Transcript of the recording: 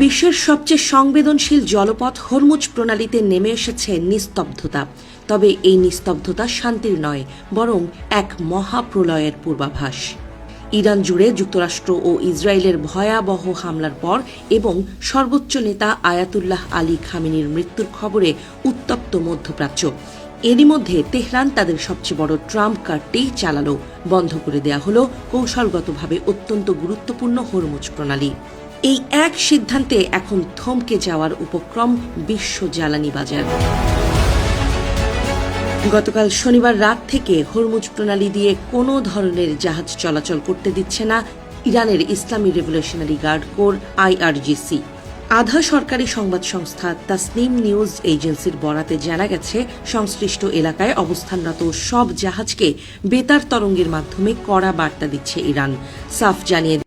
বিশ্বের সবচেয়ে সংবেদনশীল জলপথ হরমুজ প্রণালীতে নেমে এসেছে নিস্তব্ধতা। তবে এই নিস্তব্ধতা শান্তির নয়, বরং এক মহাপ্রলয়ের পূর্বাভাস। ইরান জুড়ে যুক্তরাষ্ট্র ও ইসরায়েলের ভয়াবহ হামলার পর এবং সর্বোচ্চ নেতা আয়াতুল্লাহ আলী খামেনির মৃত্যুর খবরে উত্তপ্ত মধ্যপ্রাচ্য। এরই মধ্যে তেহরান তাদের সবচেয়ে বড় ট্রাম্প কার্ডটি চালালো, বন্ধ করে দেয়া হলো কৌশলগতভাবে অত্যন্ত গুরুত্বপূর্ণ হরমুজ প্রণালী। এই এক সিদ্ধান্তে এখন থমকে যাওয়ার উপক্রম বিশ্ব জ্বালানি বাজার। গতকাল শনিবার রাত থেকে হরমুজ প্রণালী দিয়ে কোনো ধরনের জাহাজ চলাচল করতে দিচ্ছে না ইরানের ইসলামী রেভলিউশনারি গার্ড কোর IRGC। আধা সরকারি সংবাদ সংস্থা তাসনিম নিউজ এজেন্সির বরাতে জানা গেছে, সংশ্লিষ্ট এলাকায় অবস্থানরত সব জাহাজকে বেতার তরঙ্গের মাধ্যমে কড়া বার্তা দিচ্ছে ইরান। সাফ জানিয়ে